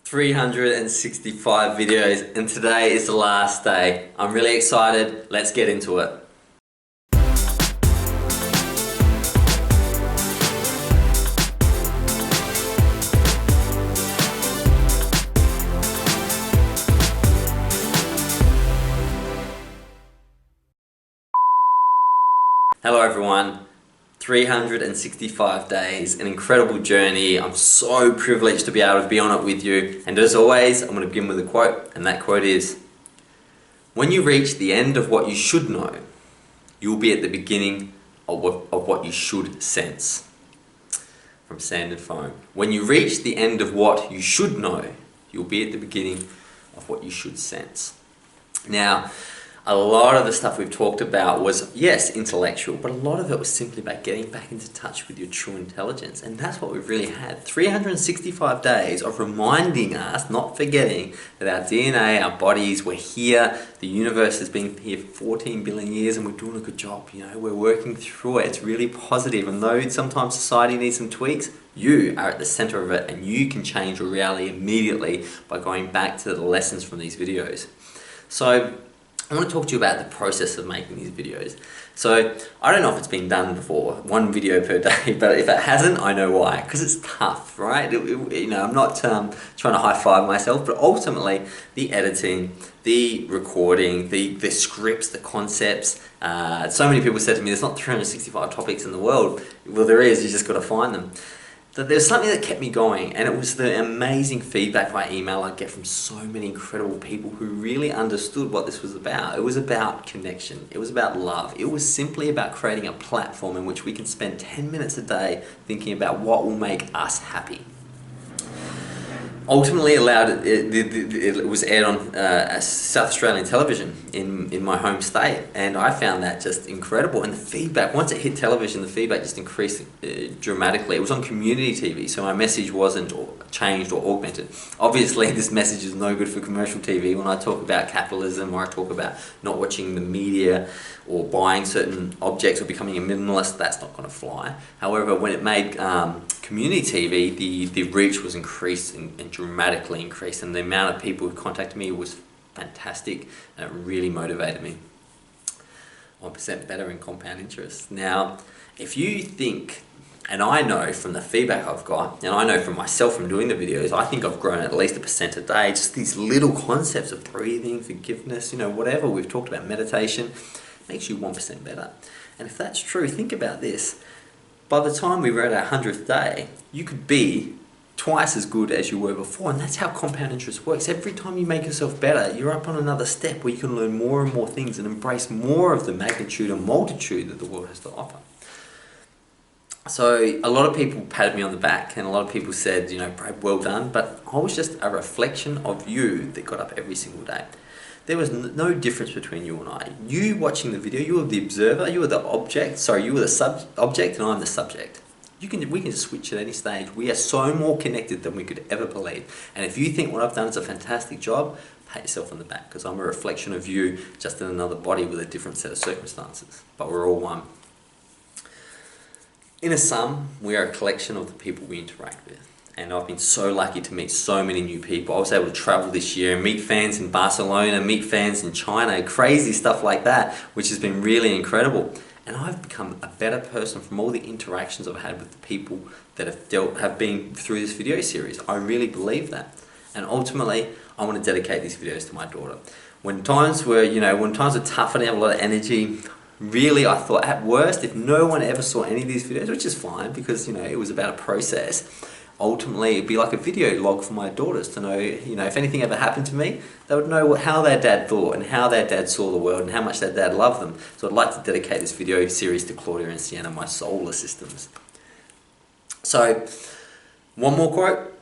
365 videos, and today is the last day. I'm really excited. Let's get into it. Hello everyone. 365 days, an incredible journey. I'm so privileged to be able to be on it with you. And as always, I'm going to begin with a quote, and that quote is, "When you reach the end of what you should know, you will be at the beginning of what you should sense." From Sand and Foam. When you reach the end of what you should know, you'll be at the beginning of what you should sense. Now, a lot of the stuff we've talked about was, yes, intellectual, but a lot of it was simply about getting back into touch with your true intelligence. And that's what we've really had. 365 days of reminding us, not forgetting, that our DNA, our bodies, we're here. The universe has been here for 14 billion years and we're doing a good job. You know, we're working through it. It's really positive. And though sometimes society needs some tweaks, you are at the center of it and you can change your reality immediately by going back to the lessons from these videos. So, I want to talk to you about the process of making these videos. So, I don't know if it's been done before, one video per day, but if it hasn't, I know why. Because it's tough, right? You know, I'm not trying to high-five myself, but ultimately, the editing, the recording, the scripts, the concepts. So many people said to me, there's not 365 topics in the world. Well, there is, you just got to find them. There's something that kept me going, and it was the amazing feedback by email I get from so many incredible people who really understood what this was about. It was about connection. It was about love. It was simply about creating a platform in which we can spend 10 minutes a day thinking about what will make us happy. Ultimately, it was aired on South Australian television in my home state, and I found that just incredible. And the feedback, once it hit television, the feedback just increased dramatically. It was on community TV, so my message wasn't changed or augmented. Obviously, this message is no good for commercial TV. When I talk about capitalism, or I talk about not watching the media, or buying certain objects, or becoming a minimalist, that's not going to fly. However, when it made community TV, the reach was increased and dramatically increased, and the amount of people who contacted me was fantastic, and it really motivated me. 1% better in compound interest. Now, if you think, and I know from the feedback I've got, and I know from myself from doing the videos, I think I've grown at least 1% a day. Just these little concepts of breathing, forgiveness, you know, whatever we've talked about, meditation, makes you 1% better. And if that's true, think about this. By the time we were at our 100th day, you could be twice as good as you were before, and that's how compound interest works. Every time you make yourself better, you're up on another step where you can learn more and more things and embrace more of the magnitude and multitude that the world has to offer. So a lot of people patted me on the back, and a lot of people said, you know, Brad, well done, but I was just a reflection of you that got up every single day. There was no difference between you and I. You watching the video, you were the observer, you were the object, you were the object and I'm the subject. We can switch at any stage. We are so more connected than we could ever believe. And if you think what I've done is a fantastic job, pat yourself on the back, because I'm a reflection of you, just in another body with a different set of circumstances. But we're all one. In a sum, we are a collection of the people we interact with. And I've been so lucky to meet so many new people. I was able to travel this year and meet fans in Barcelona, meet fans in China, crazy stuff like that, which has been really incredible. And I've become a better person from all the interactions I've had with the people that have been through this video series. I really believe that. And ultimately, I want to dedicate these videos to my daughter. When times were tough and I have a lot of energy, really, I thought at worst, if no one ever saw any of these videos, which is fine because, you know, it was about a process, ultimately it'd be like a video log for my daughters to know, you know, if anything ever happened to me, they would know how their dad thought and how their dad saw the world and how much their dad loved them. So I'd like to dedicate this video series to Claudia and Sienna, my solar systems. So, one more quote.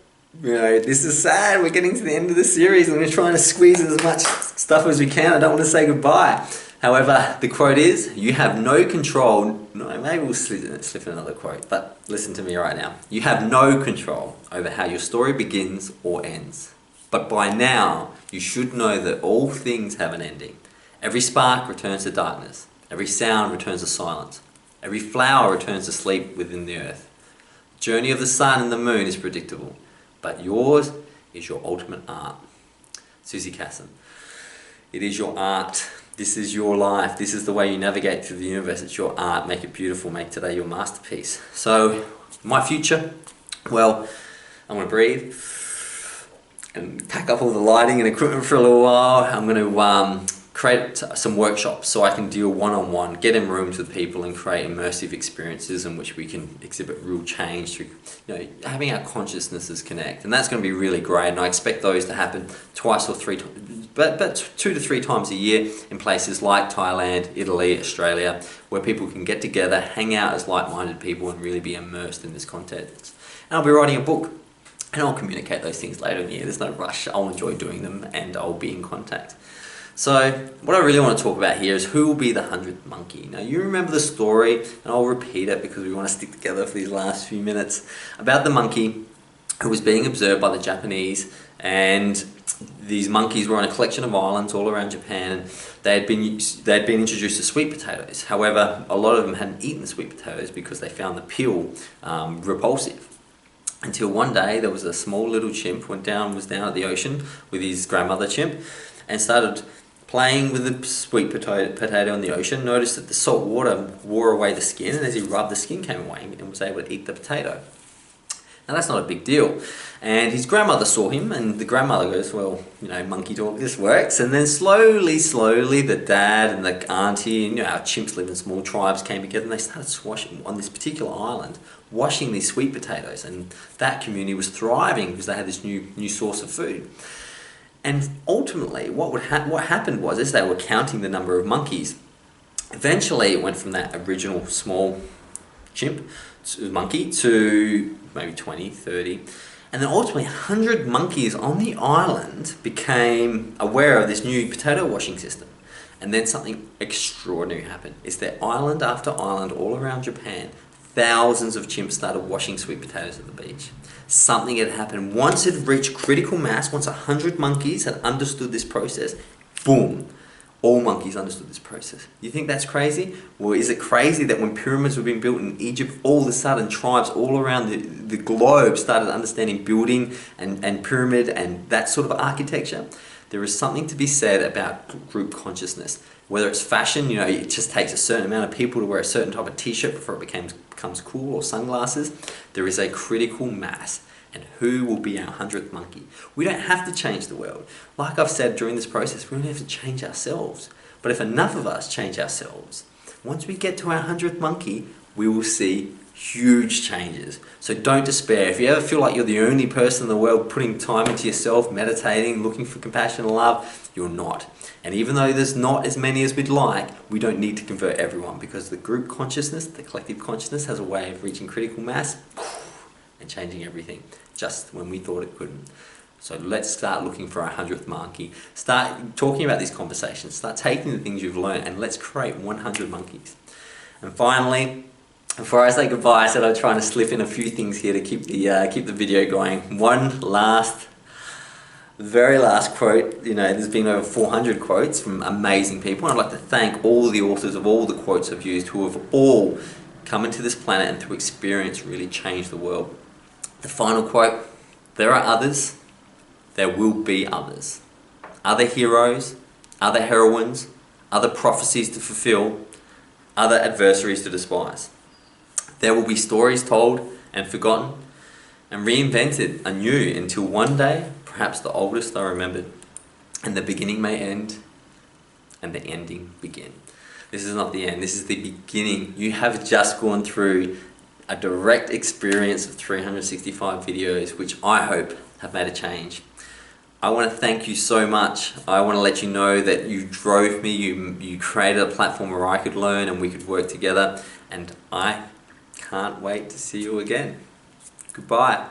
You know, this is sad, we're getting to the end of the series and we're trying to squeeze as much stuff as we can. I don't want to say goodbye. However, the quote is, you have no control, no, maybe we'll slip in another quote, but listen to me right now. You have no control over how your story begins or ends. But by now, you should know that all things have an ending. Every spark returns to darkness. Every sound returns to silence. Every flower returns to sleep within the earth. The journey of the sun and the moon is predictable, but yours is your ultimate art. Susie Casson. It is your art. This is your life. This is the way you navigate through the universe. It's your art. Make it beautiful. Make today your masterpiece. So, my future, well, I'm going to breathe and pack up all the lighting and equipment for a little while. I'm going to create some workshops so I can deal one-on-one, get in rooms with people and create immersive experiences in which we can exhibit real change through, having our consciousnesses connect. And that's going to be really great, and I expect those to happen twice or three times, but 2 to 3 times a year in places like Thailand, Italy, Australia, where people can get together, hang out as like-minded people and really be immersed in this content. And I'll be writing a book, and I'll communicate those things later in the year. There's no rush. I'll enjoy doing them and I'll be in contact. So what I really want to talk about here is who will be the 100th monkey. Now you remember the story, and I'll repeat it because we want to stick together for these last few minutes, about the monkey who was being observed by the Japanese, and these monkeys were on a collection of islands all around Japan, and they had been introduced to sweet potatoes. However, a lot of them hadn't eaten sweet potatoes because they found the peel repulsive. Until one day there was a small little chimp was down at the ocean with his grandmother chimp and started playing with the sweet potato in the ocean, noticed that the salt water wore away the skin, and as he rubbed, the skin came away and was able to eat the potato. Now that's not a big deal. And his grandmother saw him, and the grandmother goes, well, monkey talk, this works. And then slowly, the dad and the auntie, and our chimps live in small tribes, came together and they started swashing on this particular island, washing these sweet potatoes. And that community was thriving because they had this new source of food. And ultimately, what happened was, as they were counting the number of monkeys, eventually it went from that original small monkey to maybe 20, 30, and then ultimately 100 monkeys on the island became aware of this new potato washing system. And then something extraordinary happened. It's that island after island all around Japan, thousands of chimps started washing sweet potatoes at the beach. Something had happened. Once it reached critical mass, once 100 monkeys had understood this process, boom, all monkeys understood this process. You think that's crazy? Well, is it crazy that when pyramids were being built in Egypt, all of a sudden tribes all around the globe started understanding building and pyramid and that sort of architecture? There is something to be said about group consciousness. Whether it's fashion, it just takes a certain amount of people to wear a certain type of t-shirt before it becomes cool, or sunglasses. There is a critical mass. And who will be our 100th monkey? We don't have to change the world. Like I've said during this process, we don't have to change ourselves. But if enough of us change ourselves, once we get to our 100th monkey, we will see huge changes. So don't despair. If you ever feel like you're the only person in the world putting time into yourself, meditating, looking for compassion and love, you're not. And even though there's not as many as we'd like, we don't need to convert everyone, because the group consciousness, the collective consciousness, has a way of reaching critical mass and changing everything, just when we thought it couldn't. So let's start looking for our 100th monkey. Start talking about these conversations. Start taking the things you've learned, and let's create 100 monkeys. And finally, before I say goodbye, I said I'm trying to slip in a few things here to keep the video going. One very last quote. There's been over 400 quotes from amazing people, and I'd like to thank all the authors of all the quotes I've used, who have all come into this planet and through experience really changed the world. The final quote: there are others, there will be others. Other heroes, other heroines, other prophecies to fulfill, other adversaries to despise. There will be stories told and forgotten and reinvented anew until one day, perhaps the oldest are remembered, and the beginning may end and the ending begin. This is not the end, this is the beginning. You have just gone through a direct experience of 365 videos, which I hope have made a change. I want to thank you so much. I want to let you know that you drove me, you created a platform where I could learn and we could work together, and I can't wait to see you again. Goodbye.